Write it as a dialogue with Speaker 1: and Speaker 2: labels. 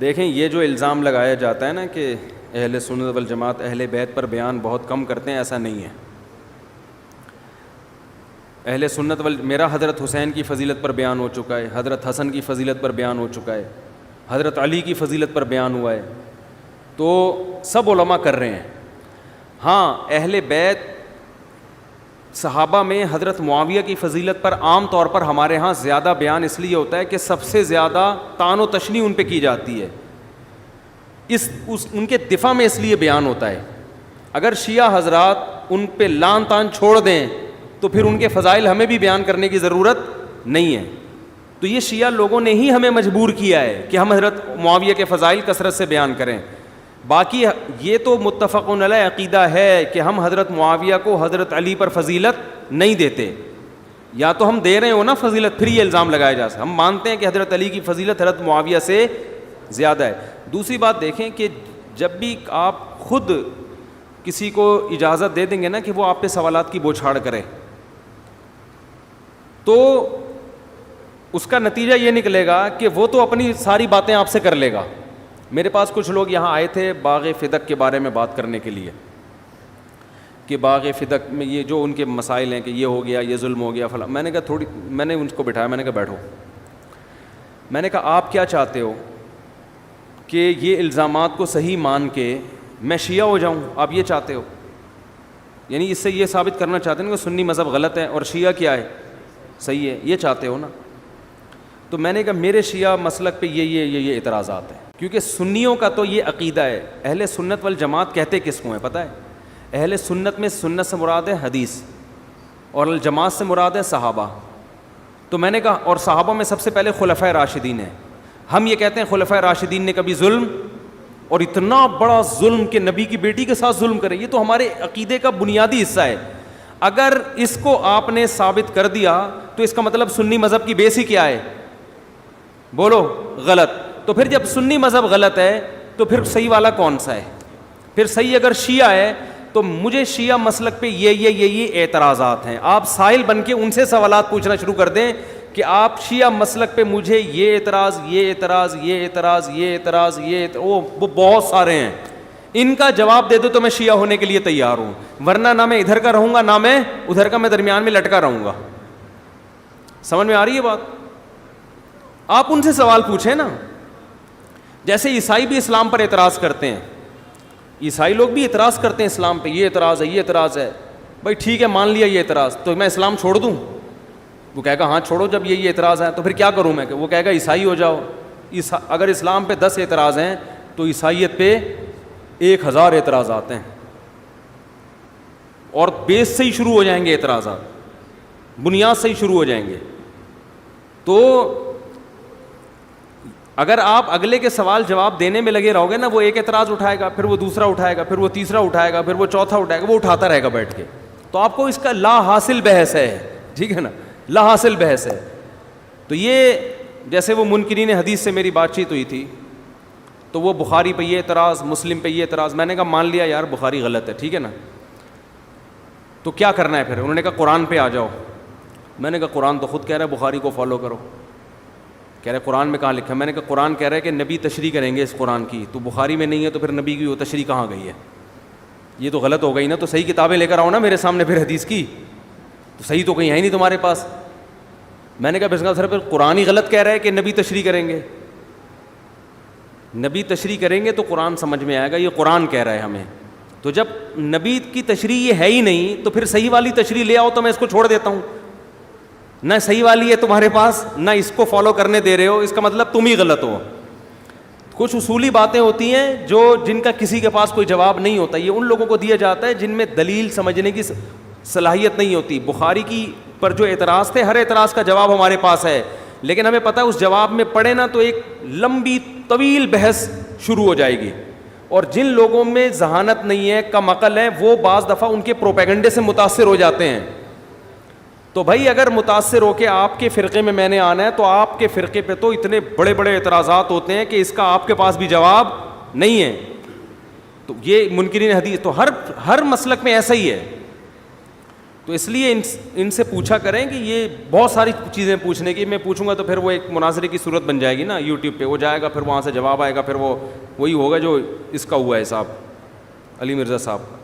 Speaker 1: دیکھیں یہ جو الزام لگایا جاتا ہے نا کہ اہل سنت والجماعت اہل بیت پر بیان بہت کم کرتے ہیں، ایسا نہیں ہے. اہل سنت میرا حضرت حسین کی فضیلت پر بیان ہو چکا ہے، حضرت حسن کی فضیلت پر بیان ہو چکا ہے، حضرت علی کی فضیلت پر بیان ہوا ہے، تو سب علماء کر رہے ہیں. ہاں اہل بیت صحابہ میں حضرت معاویہ کی فضیلت پر عام طور پر ہمارے ہاں زیادہ بیان اس لیے ہوتا ہے کہ سب سے زیادہ طعن و تشنیع ان پہ کی جاتی ہے، ان کے دفاع میں اس لیے بیان ہوتا ہے. اگر شیعہ حضرات ان پہ لان تان چھوڑ دیں تو پھر ان کے فضائل ہمیں بھی بیان کرنے کی ضرورت نہیں ہے. تو یہ شیعہ لوگوں نے ہی ہمیں مجبور کیا ہے کہ ہم حضرت معاویہ کے فضائل کثرت سے بیان کریں. باقی یہ تو متفقون علیہ عقیدہ ہے کہ ہم حضرت معاویہ کو حضرت علی پر فضیلت نہیں دیتے. یا تو ہم دے رہے ہو نا فضیلت پھر یہ الزام لگایا جا سکتا. ہم مانتے ہیں کہ حضرت علی کی فضیلت حضرت معاویہ سے زیادہ ہے. دوسری بات دیکھیں کہ جب بھی آپ خود کسی کو اجازت دے دیں گے نا کہ وہ آپ پہ سوالات کی بوچھاڑ کرے تو اس کا نتیجہ یہ نکلے گا کہ وہ تو اپنی ساری باتیں آپ سے کر لے گا. میرے پاس کچھ لوگ یہاں آئے تھے باغ فدق کے بارے میں بات کرنے کے لیے کہ باغ فدق میں یہ جو ان کے مسائل ہیں کہ یہ ہو گیا، یہ ظلم ہو گیا فلاں. میں نے کہا میں نے ان کو بٹھایا، میں نے کہا بیٹھو. میں نے کہا آپ کیا چاہتے ہو کہ یہ الزامات کو صحیح مان کے میں شیعہ ہو جاؤں؟ آپ یہ چاہتے ہو؟ یعنی اس سے یہ ثابت کرنا چاہتے ہیں کہ سنی مذہب غلط ہے اور شیعہ کیا ہے؟ صحیح ہے. یہ چاہتے ہو نا؟ تو میں نے کہا میرے شیعہ مسلک پہ یہ اعتراضات ہیں، کیونکہ سنیوں کا تو یہ عقیدہ ہے. اہل سنت والجماعت کہتے کس کو ہیں پتہ ہے؟ اہل سنت میں سنت سے مراد ہے حدیث اور الجماعت سے مراد ہے صحابہ. تو میں نے کہا اور صحابہ میں سب سے پہلے خلفائے راشدین ہیں. ہم یہ کہتے ہیں خلفائے راشدین نے کبھی ظلم اور اتنا بڑا ظلم کہ نبی کی بیٹی کے ساتھ ظلم کرے، یہ تو ہمارے عقیدے کا بنیادی حصہ ہے. اگر اس کو آپ نے ثابت کر دیا تو اس کا مطلب سنی مذہب کی بیس ہی کیا ہے؟ بولو غلط. تو پھر جب سنی مذہب غلط ہے تو پھر صحیح والا کون سا ہے؟ پھر صحیح اگر شیعہ ہے تو مجھے شیعہ مسلک پہ یہ اعتراضات ہیں. آپ سائل بن کے ان سے سوالات پوچھنا شروع کر دیں کہ آپ شیعہ مسلک پہ مجھے یہ اعتراض وہ بہت سارے ہیں، ان کا جواب دے دو تو میں شیعہ ہونے کے لیے تیار ہوں، ورنہ نہ میں ادھر کا رہوں گا نہ میں ادھر کا، میں درمیان میں لٹکا رہوں گا. سمجھ میں آ رہی ہے بات؟ آپ ان سے سوال پوچھیں نا. جیسے عیسائی بھی اسلام پر اعتراض کرتے ہیں، عیسائی لوگ بھی اعتراض کرتے ہیں اسلام پہ، یہ اعتراض ہے، یہ اعتراض ہے. بھائی ٹھیک ہے مان لیا یہ اعتراض، تو میں اسلام چھوڑ دوں؟ وہ کہے گا ہاں چھوڑو. جب یہ اعتراض ہے تو پھر کیا کروں میں؟ کہ وہ کہے گا عیسائی ہو جاؤ. اگر اسلام پہ 10 اعتراض ہیں تو عیسائیت پہ 1000 اعتراضات ہیں، اور بیس سے ہی شروع ہو جائیں گے اعتراضات، بنیاد سے ہی شروع ہو جائیں گے. تو اگر آپ اگلے کے سوال جواب دینے میں لگے رہو گے نا، وہ ایک اعتراض اٹھائے گا، پھر وہ دوسرا اٹھائے گا، پھر وہ تیسرا اٹھائے گا، پھر وہ چوتھا اٹھائے گا، وہ اٹھاتا رہے گا بیٹھ کے. تو آپ کو اس کا لا حاصل بحث ہے، ٹھیک ہے نا، لا حاصل بحث ہے. تو یہ جیسے وہ منکرین حدیث سے میری بات چیت ہوئی تھی تو وہ بخاری پہ یہ اعتراض، مسلم پہ یہ اعتراض. میں نے کہا مان لیا یار بخاری غلط ہے، ٹھیک ہے نا، تو کیا کرنا ہے پھر؟ انہوں نے کہا قرآن پہ آ جاؤ. میں نے کہا قرآن تو خود کہہ رہا ہے بخاری کو فالو کرو. کہہ رہے قرآن میں کہاں لکھا ہے؟ میں نے کہا قرآن کہہ رہا ہے کہ نبی تشریح کریں گے اس قرآن کی، تو بخاری میں نہیں ہے تو پھر نبی کی وہ تشریح کہاں گئی ہے؟ یہ تو غلط ہو گئی نا. تو صحیح کتابیں لے کر آؤ نا میرے سامنے پھر حدیث کی، تو صحیح تو کہیں ہے ہی نہیں تمہارے پاس. میں نے کہا بس سر پھر قرآن ہی غلط کہہ رہا ہے کہ نبی تشریح کریں گے. نبی تشریح کریں گے تو قرآن سمجھ میں آئے گا، یہ قرآن کہہ رہا ہے ہمیں. تو جب نبی کی تشریح یہ ہے ہی نہیں تو پھر صحیح والی تشریح لے آؤ تو میں اس کو چھوڑ دیتا ہوں. نہ صحیح والی ہے تمہارے پاس، نہ اس کو فالو کرنے دے رہے ہو، اس کا مطلب تم ہی غلط ہو. کچھ اصولی باتیں ہوتی ہیں جن کا کسی کے پاس کوئی جواب نہیں ہوتا، یہ ان لوگوں کو دیا جاتا ہے جن میں دلیل سمجھنے کی صلاحیت نہیں ہوتی. بخاری کی پر جو اعتراض تھے، ہر اعتراض کا جواب ہمارے پاس ہے، لیکن ہمیں پتہ ہے اس جواب میں پڑھے نا تو ایک لمبی طویل بحث شروع ہو جائے گی. اور جن لوگوں میں ذہانت نہیں ہے، کم عقل ہے، وہ بعض دفعہ ان کے پروپیگنڈے سے متاثر ہو جاتے ہیں. تو بھائی اگر متاثر ہو کے آپ کے فرقے میں نے آنا ہے تو آپ کے فرقے پہ تو اتنے بڑے بڑے اعتراضات ہوتے ہیں کہ اس کا آپ کے پاس بھی جواب نہیں ہے. تو یہ منکرین حدیث تو ہر مسلک میں ایسا ہی ہے. تو اس لیے ان سے پوچھا کریں کہ یہ بہت ساری چیزیں پوچھنے کی، میں پوچھوں گا تو پھر وہ ایک مناظرے کی صورت بن جائے گی نا، یوٹیوب پہ وہ جائے گا، پھر وہاں سے جواب آئے گا، پھر وہ وہی ہوگا جو اس کا ہوا ہے صاحب علی مرزا صاحب کا.